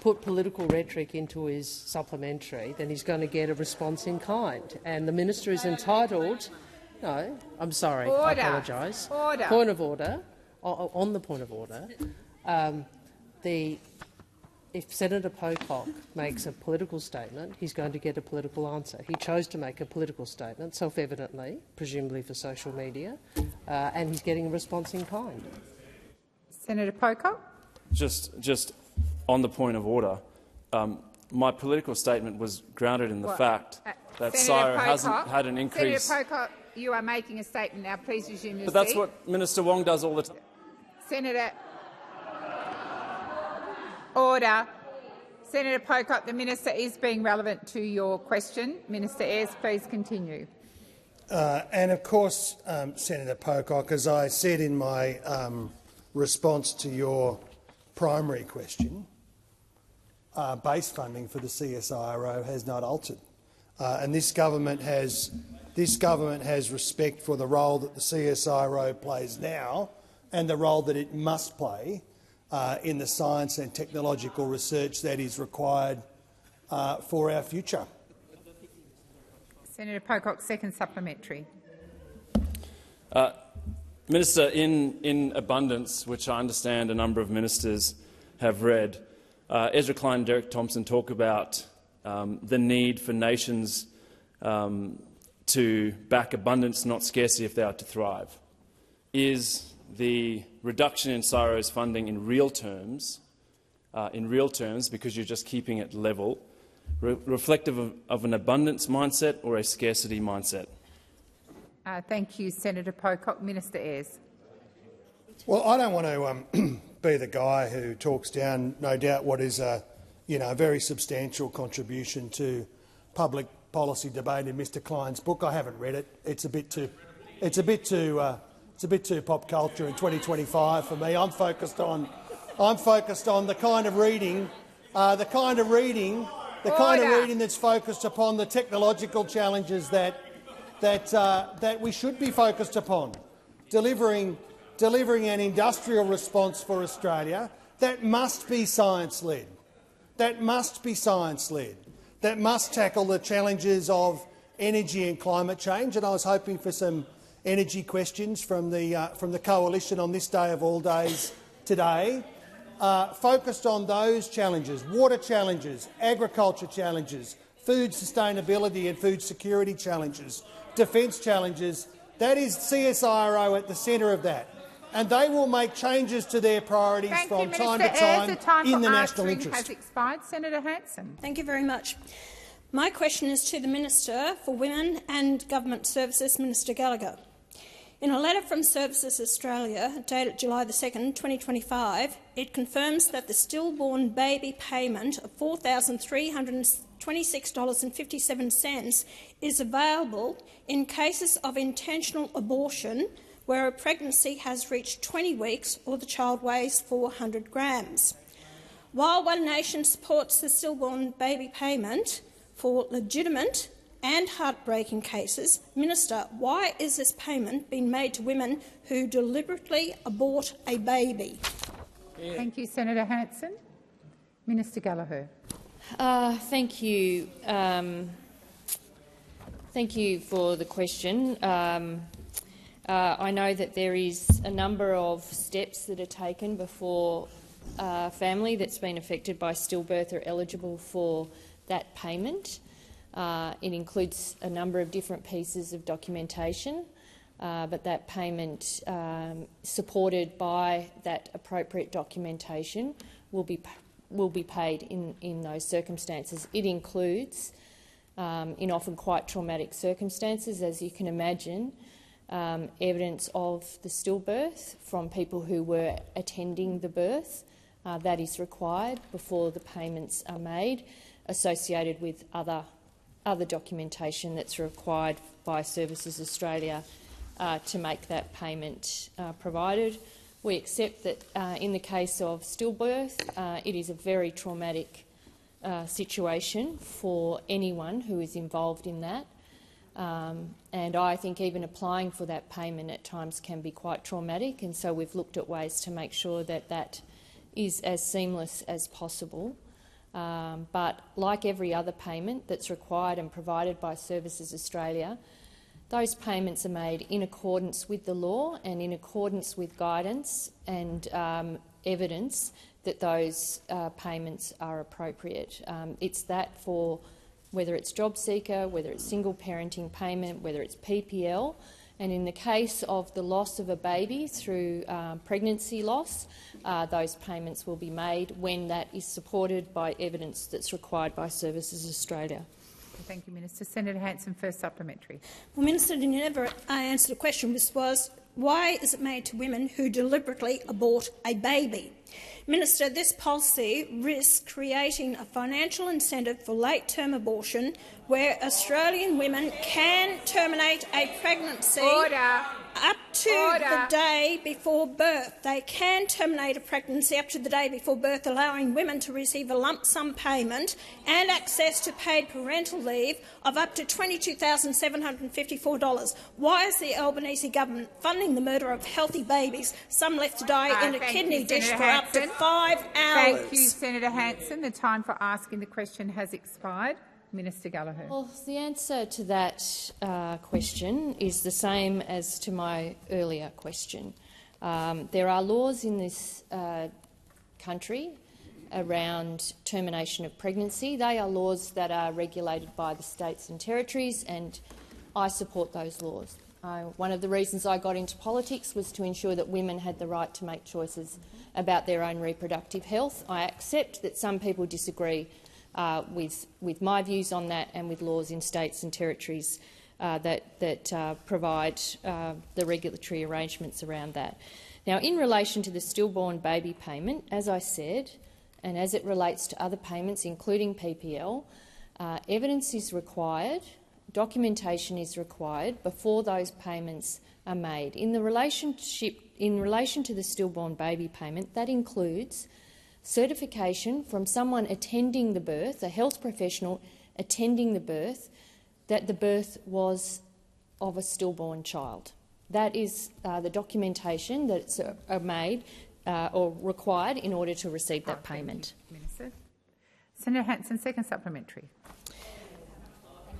put political rhetoric into his supplementary, then he's going to get a response in kind, and the minister is entitled. No, I'm sorry. Order. I apologise. Order. Point of order. On the point of order, if Senator Pocock makes a political statement, he's going to get a political answer. He chose to make a political statement, self-evidently, presumably for social media, and he's getting a response in kind. Senator Pocock. Just on the point of order, my political statement was grounded in the fact that CSIRO hasn't had an increase. Senator Pocock, you are making a statement now. Please resume your seat. But that's what Minister Wong does all the time. Senator. Order. Senator Pocock, the minister is being relevant to your question. Minister Ayres, please continue. And of course, Senator Pocock, as I said in my response to your primary question, base funding for the CSIRO has not altered, and this government has respect for the role that the CSIRO plays now and the role that it must play in the science and technological research that is required for our future. Senator Pocock, second supplementary. Minister, in Abundance, which I understand a number of ministers have read, Ezra Klein and Derek Thompson talk about the need for nations to back abundance, not scarcity, if they are to thrive. Is the reduction in CSIRO's funding in real terms, because you're just keeping it level, reflective of an abundance mindset or a scarcity mindset? Thank you, Senator Pocock. Minister Ayres. Well, I don't want to be the guy who talks down, no doubt, what is a very substantial contribution to public policy debate in Mr. Klein's book. I haven't read it. It's a bit too pop culture in 2025 for me. I'm focused on the kind of reading that's focused upon the technological challenges that we should be focused upon, delivering an industrial response for Australia that must be science-led, that must tackle the challenges of energy and climate change. And I was hoping for some energy questions from the coalition on this day of all days today, focused on those challenges: water challenges, agriculture challenges, food sustainability and food security challenges, defence challenges. That is CSIRO at the centre of that, and they will make changes to their priorities from time to time in the national interest. Has expired. Senator Hanson. Thank you very much. My question is to the Minister for Women and Government Services, Minister Gallagher. In a letter from Services Australia dated July 2, 2025, it confirms that the stillborn baby payment of $4,326.57 is available in cases of intentional abortion where a pregnancy has reached 20 weeks or the child weighs 400 grams. While One Nation supports the stillborn baby payment for legitimate and heartbreaking cases, Minister, why is this payment being made to women who deliberately abort a baby? Thank you, Senator Hanson. Minister Gallagher. Thank you. Thank you for the question. I know that there is a number of steps that are taken before a family that's been affected by stillbirth are eligible for that payment. It includes a number of different pieces of documentation, but that payment, supported by that appropriate documentation, will be paid in those circumstances. It includes, in often quite traumatic circumstances, as you can imagine, evidence of the stillbirth from people who were attending the birth. That is required before the payments are made, associated with other documentation that's required by Services Australia to make that payment provided. We accept that in the case of stillbirth, it is a very traumatic situation for anyone who is involved in that. And I think even applying for that payment at times can be quite traumatic, and so we've looked at ways to make sure that that is as seamless as possible. But like every other payment that's required and provided by Services Australia, those payments are made in accordance with the law and in accordance with guidance and evidence that those payments are appropriate. It's that for whether it's job seeker, whether it's single parenting payment, whether it's PPL, and in the case of the loss of a baby through pregnancy loss, those payments will be made when that is supported by evidence that's required by Services Australia. Thank you, Minister. Senator Hanson, first supplementary. Well, Minister, you never answered a question, which was, why is it made to women who deliberately abort a baby? Minister, this policy risks creating a financial incentive for late-term abortion where Australian women can terminate a pregnancy up to the day before birth. They can terminate a pregnancy up to the day before birth, allowing women to receive a lump sum payment and access to paid parental leave of up to $22,754. Why is the Albanese government funding the murder of healthy babies, some left to die in a kidney dish for up to 5 hours? Thank you, Senator Hanson. The time for asking the question has expired. Minister Gallagher. Well, the answer to that question is the same as to my earlier question. There are laws in this country around termination of pregnancy. They are laws that are regulated by the states and territories, and I support those laws. One of the reasons I got into politics was to ensure that women had the right to make choices about their own reproductive health. I accept that some people disagree with my views on that and with laws in states and territories that provide the regulatory arrangements around that. Now, in relation to the stillborn baby payment, as I said, and as it relates to other payments, including PPL, evidence is required, documentation is required before those payments are made. In relation to the stillborn baby payment, that includes certification from someone attending the birth, a health professional attending the birth, that the birth was of a stillborn child. That is the documentation that's made or required in order to receive that payment. Minister. Senator Hanson, second supplementary.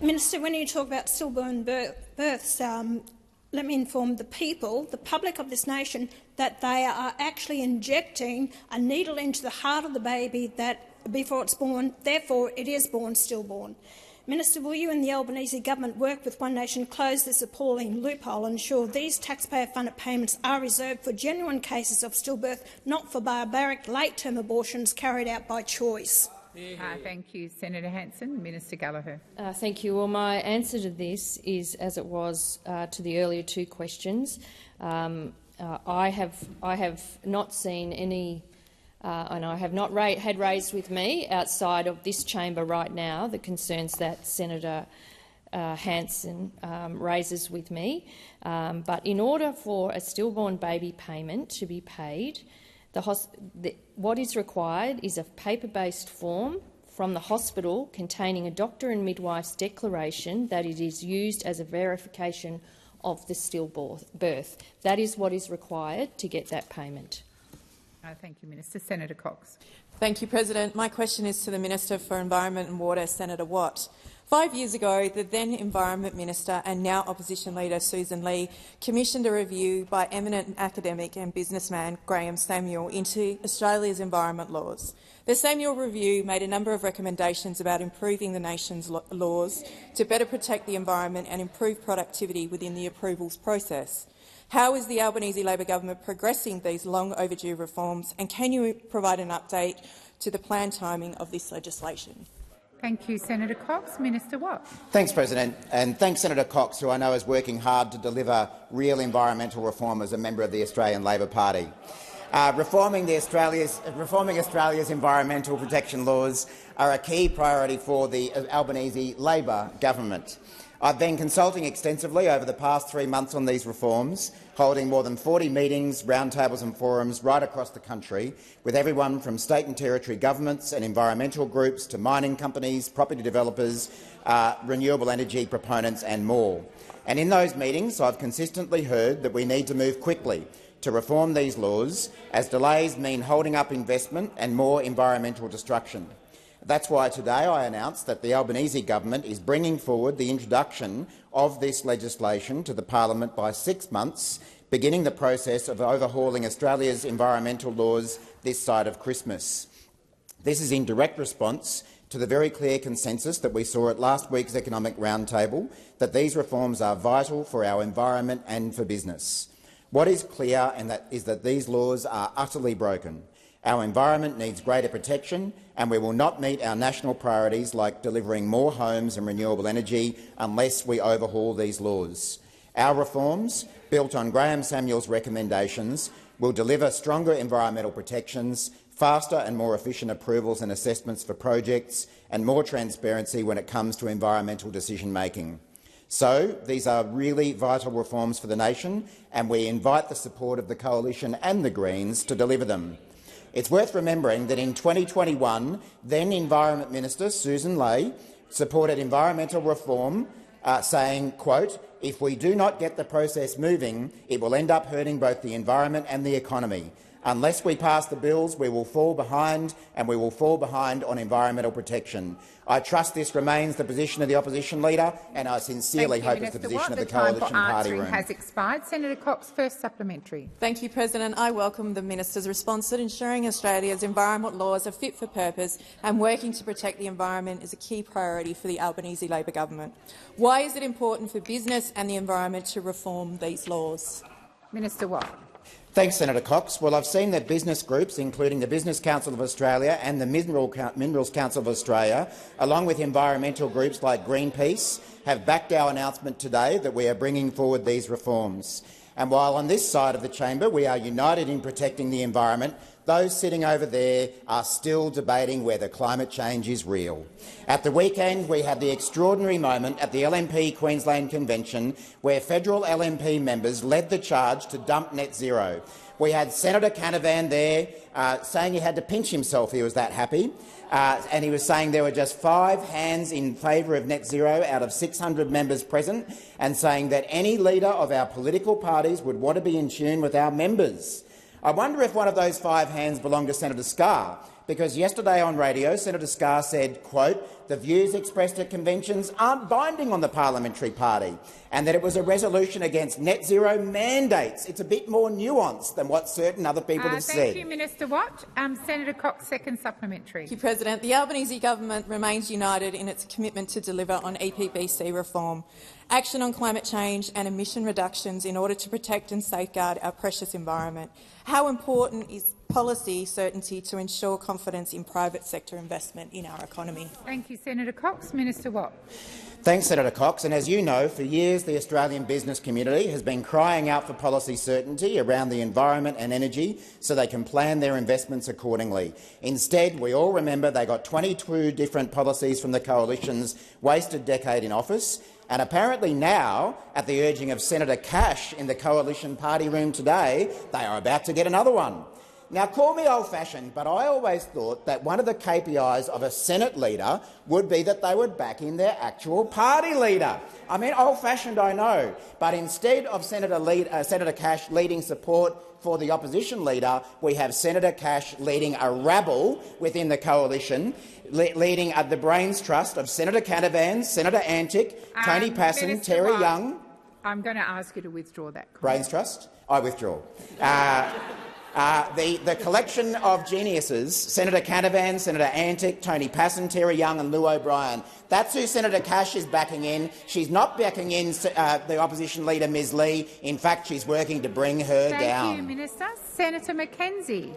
Minister, when you talk about stillborn births, let me inform the people, the public of this nation, that they are actually injecting a needle into the heart of the baby before it's born. Therefore, it is born stillborn. Minister, will you and the Albanese government work with One Nation to close this appalling loophole and ensure these taxpayer-funded payments are reserved for genuine cases of stillbirth, not for barbaric late-term abortions carried out by choice? Thank you, Senator Hanson. Minister Gallagher. Thank you. Well, my answer to this is as it was to the earlier two questions. I have not seen any, and I have not had raised with me outside of this chamber right now the concerns that Senator Hanson raises with me. But in order for a stillborn baby payment to be paid, what is required is a paper-based form from the hospital containing a doctor and midwife's declaration that it is used as a verification of the stillbirth. That is what is required to get that payment. Thank you, Minister. Senator Cox. Thank you, President. My question is to the Minister for Environment and Water, Senator Watt. 5 years ago, the then Environment Minister and now Opposition Leader Susan Lee commissioned a review by eminent academic and businessman Graham Samuel into Australia's environment laws. The Samuel review made a number of recommendations about improving the nation's laws to better protect the environment and improve productivity within the approvals process. How is the Albanese Labor government progressing these long overdue reforms, and can you provide an update to the planned timing of this legislation? Thank you, Senator Cox. Minister Watt. Thanks, President, and thanks Senator Cox, who I know is working hard to deliver real environmental reform as a member of the Australian Labor Party. Reforming Australia's environmental protection laws are a key priority for the Albanese Labor government. I've been consulting extensively over the past 3 months on these reforms, holding more than 40 meetings, roundtables and forums right across the country, with everyone from state and territory governments and environmental groups to mining companies, property developers, renewable energy proponents and more. And in those meetings, I've consistently heard that we need to move quickly to reform these laws, as delays mean holding up investment and more environmental destruction. That's why today I announced that the Albanese government is bringing forward the introduction of this legislation to the parliament by 6 months, beginning the process of overhauling Australia's environmental laws this side of Christmas. This is in direct response to the very clear consensus that we saw at last week's Economic Roundtable that these reforms are vital for our environment and for business. What is clear is that these laws are utterly broken. Our environment needs greater protection, and we will not meet our national priorities like delivering more homes and renewable energy unless we overhaul these laws. Our reforms, built on Graham Samuel's recommendations, will deliver stronger environmental protections, faster and more efficient approvals and assessments for projects, and more transparency when it comes to environmental decision-making. So these are really vital reforms for the nation, and we invite the support of the Coalition and the Greens to deliver them. It's worth remembering that in 2021, then Environment Minister Susan Ley supported environmental reform, saying, quote, "If we do not get the process moving, it will end up hurting both the environment and the economy. Unless we pass the bills, we will fall behind, and we will fall behind on environmental protection." I trust this remains the position of the opposition leader, and I sincerely hope it's the position of the Coalition Party room. The time for answering has expired. Senator Cox, first supplementary. Thank you, President. I welcome the minister's response that ensuring Australia's environment laws are fit for purpose and working to protect the environment is a key priority for the Albanese Labor government. Why is it important for business and the environment to reform these laws? Minister Watt. Thanks, Senator Cox. Well, I've seen that business groups, including the Business Council of Australia and the Minerals Council of Australia, along with environmental groups like Greenpeace, have backed our announcement today that we are bringing forward these reforms. And while on this side of the chamber we are united in protecting the environment, those sitting over there are still debating whether climate change is real. At the weekend, we had the extraordinary moment at the LNP Queensland Convention where federal LNP members led the charge to dump net zero. We had Senator Canavan there saying he had to pinch himself, he was that happy, and he was saying there were just 5 hands in favour of net zero out of 600 members present, and saying that any leader of our political parties would want to be in tune with our members. I wonder if one of those 5 hands belonged to Senator Scarr, because yesterday on radio Senator Scarr said, quote, "The views expressed at conventions aren't binding on the parliamentary party," and that it was a resolution against net zero mandates. It's a bit more nuanced than what certain other people have said. Thank you, Minister Watt. Senator Cox, second supplementary. Thank you, President. The Albanese government remains united in its commitment to deliver on EPBC reform, action on climate change and emission reductions in order to protect and safeguard our precious environment. How important is policy certainty to ensure confidence in private sector investment in our economy? Thank you, Senator Cox. Minister Watt. Thanks, Senator Cox. And as you know, for years the Australian business community has been crying out for policy certainty around the environment and energy so they can plan their investments accordingly. Instead, we all remember they got 22 different policies from the Coalition's wasted decade in office, and apparently now, at the urging of Senator Cash in the Coalition party room today, they are about to get another one. Now, call me old-fashioned, but I always thought that one of the KPIs of a Senate leader would be that they would back in their actual party leader. I mean, old-fashioned, I know, but instead of Senator Cash leading support for the opposition leader, we have Senator Cash leading a rabble within the Coalition, leading the brains trust of Senator Canavan, Senator Antic, Tony Passon, Terry Young. I'm going to ask you to withdraw that comment. Brains trust? I withdraw. The collection of geniuses, Senator Canavan, Senator Antic, Tony Passon, Terry Young and Lou O'Brien. That's who Senator Cash is backing in. She's not backing in the opposition leader, Ms Lee. In fact, she's working to bring her down. Thank you, Minister. Senator McKenzie.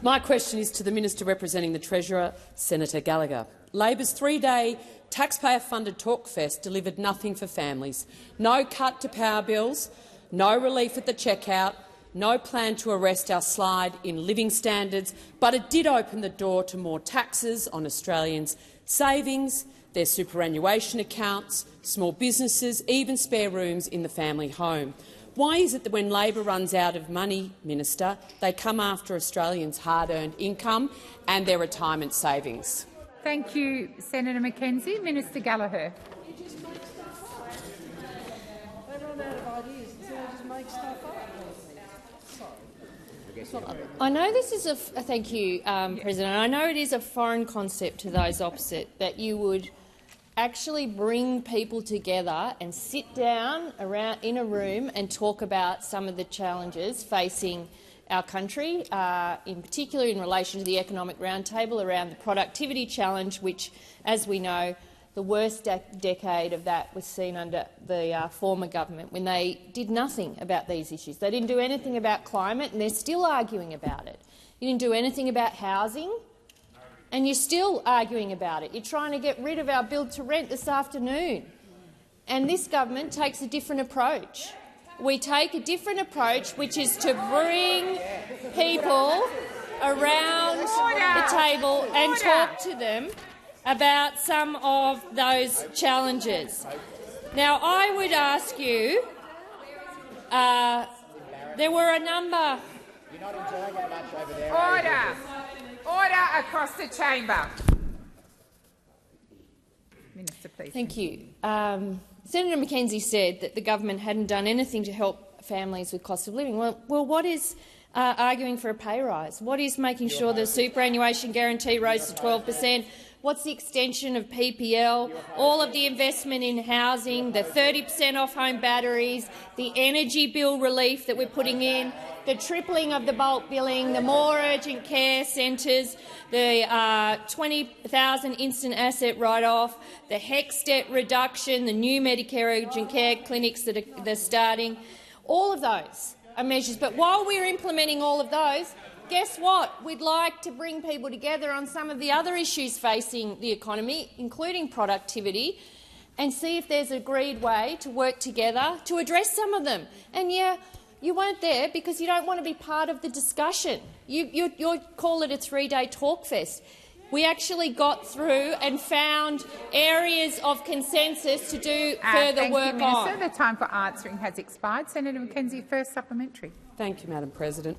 My question is to the Minister representing the Treasurer, Senator Gallagher. Labor's 3-day taxpayer-funded talkfest delivered nothing for families. No cut to power bills, no relief at the checkout, no plan to arrest our slide in living standards, but it did open the door to more taxes on Australians' savings, their superannuation accounts, small businesses, even spare rooms in the family home. Why is it that when Labor runs out of money, Minister, they come after Australians' hard-earned income and their retirement savings? Thank you, Senator McKenzie. Minister Gallagher. I know this is thank you, President. I know it is a foreign concept to those opposite that you would actually bring people together and sit down around in a room and talk about some of the challenges facing our country, in particular in relation to the economic roundtable around the productivity challenge, which, as we know, the worst decade of that was seen under the former government, when they did nothing about these issues. They didn't do anything about climate, and they're still arguing about it. You didn't do anything about housing, and you're still arguing about it. You're trying to get rid of our build-to-rent this afternoon. And this government takes a different approach. We take a different approach, which is to bring people around the table and talk to them about some of those challenges. Now, I would ask you, there were a number— You're not enjoying it much over there. Order! Order across the chamber. Minister, please. Thank you. Senator McKenzie said that the government hadn't done anything to help families with cost of living. Well, what is arguing for a pay rise? What is making sure the superannuation guarantee rose to 12%? What's the extension of PPL, all of the investment in housing, the 30% off home batteries, the energy bill relief that we're putting in, the tripling of the bulk billing, the more urgent care centres, the 20,000 instant asset write-off, the HECS debt reduction, the new Medicare urgent care clinics that are starting. All of those are measures. But while we're implementing all of those, guess what? We'd like to bring people together on some of the other issues facing the economy, including productivity, and see if there's an agreed way to work together to address some of them. And yeah, you weren't there because you don't want to be part of the discussion. You call it a three-day talk fest. We actually got through and found areas of consensus to do further work on. Thank you, Minister. on. The time for answering has expired. Senator McKenzie, first supplementary. Thank you, Madam President.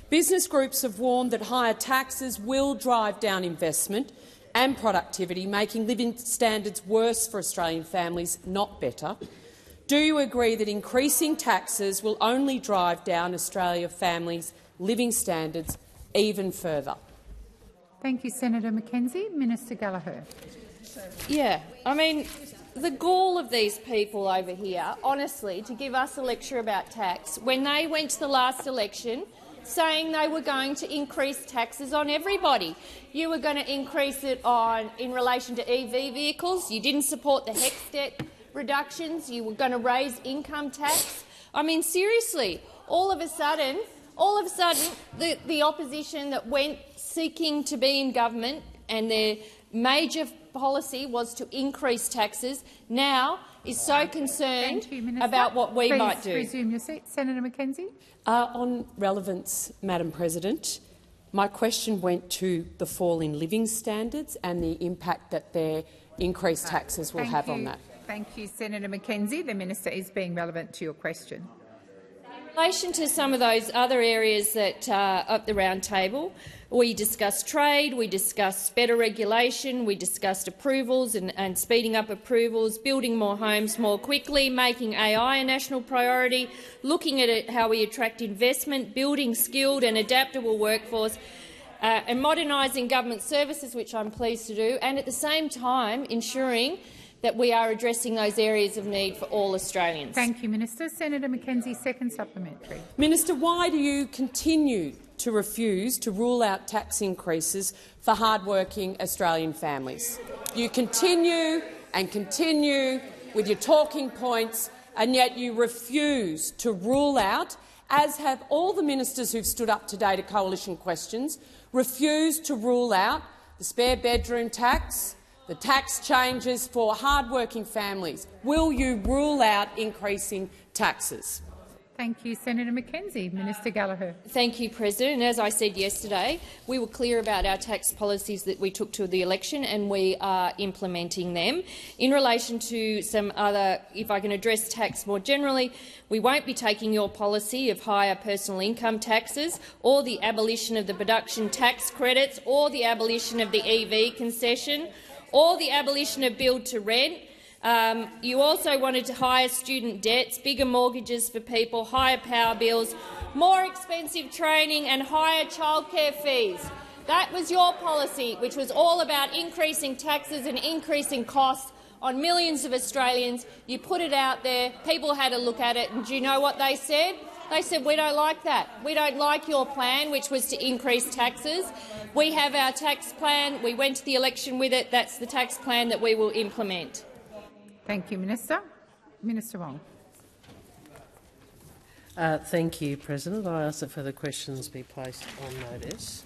Business groups have warned that higher taxes will drive down investment and productivity, making living standards worse for Australian families, not better. Do you agree that increasing taxes will only drive down Australian families' living standards even further? Thank you, Senator McKenzie. Minister Gallagher. Yeah, I mean, the gall of these people over here, honestly, to give us a lecture about tax, when they went to the last election saying they were going to increase taxes on everybody. You were going to increase it in relation to EV vehicles. You didn't support the HECS debt reductions. You were going to raise income tax. I mean, seriously, all of a sudden, the opposition that went seeking to be in government and their major policy was to increase taxes, now is so concerned about what we might do. Please resume your seat. Senator McKenzie. On relevance, Madam President, my question went to the fall in living standards and the impact that their increased taxes will have on that. Thank you, Senator McKenzie. The minister is being relevant to your question. In relation to some of those other areas that are up the round table, we discussed trade, we discussed better regulation, we discussed approvals and speeding up approvals, building more homes more quickly, making AI a national priority, looking at how we attract investment, building skilled and adaptable workforce, and modernising government services, which I'm pleased to do, and at the same time ensuring that we are addressing those areas of need for all Australians. Thank you, Minister. Senator McKenzie, second supplementary. Minister, why do you continue to refuse to rule out tax increases for hard-working Australian families? You continue and continue with your talking points, and yet you refuse to rule out, as have all the ministers who've stood up today to coalition questions, refused to rule out the spare bedroom tax, the tax changes for hard-working families. Will you rule out increasing taxes? Thank you, Senator Mackenzie. Minister Gallagher. Thank you, President. As I said yesterday, we were clear about our tax policies that we took to the election, and we are implementing them. In relation to some other, if I can address tax more generally, we won't be taking your policy of higher personal income taxes or the abolition of the production tax credits or the abolition of the EV concession or the abolition of build to rent. You also wanted to higher student debts, bigger mortgages for people, higher power bills, more expensive training and higher childcare fees. That was your policy, which was all about increasing taxes and increasing costs on millions of Australians. You put it out there, people had a look at it, and do you know what they said? They said, we don't like that. We don't like your plan, which was to increase taxes. We have our tax plan. We went to the election with it. That's the tax plan that we will implement. Thank you, Minister. Minister Wong. Thank you, President. I ask that further questions be placed on notice.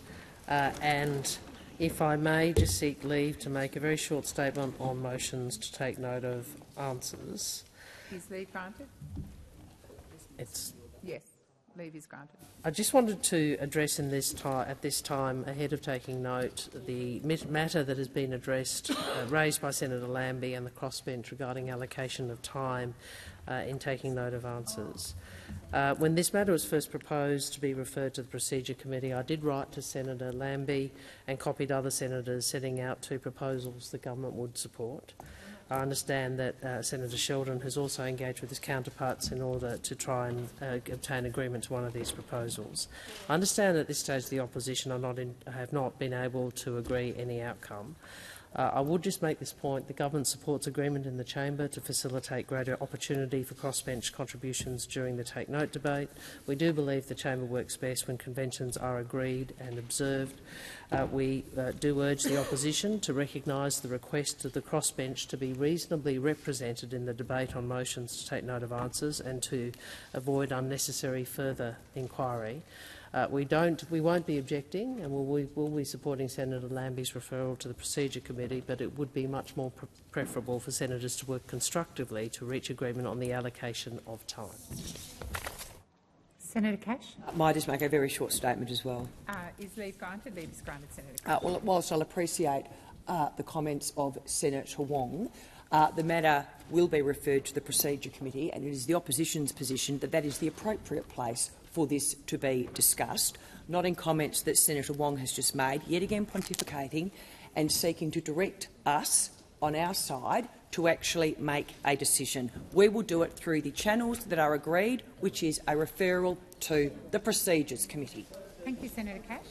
And if I may just seek leave to make a very short statement on motions to take note of answers. Is leave granted? Yes, leave is granted. I just wanted to address at this time, ahead of taking note, the matter that has been addressed, raised by Senator Lambie and the crossbench regarding allocation of time in taking note of answers. When this matter was first proposed to be referred to the Procedure Committee, I did write to Senator Lambie and copied other senators setting out two proposals the government would support. I understand that Senator Sheldon has also engaged with his counterparts in order to try and obtain agreement to one of these proposals. I understand at this stage the opposition have not been able to agree any outcome. I would just make this point. The government supports agreement in the chamber to facilitate greater opportunity for crossbench contributions during the Take Note debate. We do believe the chamber works best when conventions are agreed and observed. We do urge the opposition to recognise the request of the crossbench to be reasonably represented in the debate on motions to take note of answers and to avoid unnecessary further inquiry. We won't be objecting, and we'll be supporting Senator Lambie's referral to the Procedure Committee, but it would be much more preferable for senators to work constructively to reach agreement on the allocation of time. Senator Cash. Might I just make a very short statement as well? Is leave granted? Leave is granted, Senator Cash. Well, whilst I'll appreciate the comments of Senator Wong, the matter will be referred to the Procedure Committee, and it is the opposition's position that that is the appropriate place for this to be discussed, not in comments that Senator Wong has just made, yet again pontificating and seeking to direct us on our side to actually make a decision. We will do it through the channels that are agreed, which is a referral to the Procedures Committee. Thank you, Senator Cash.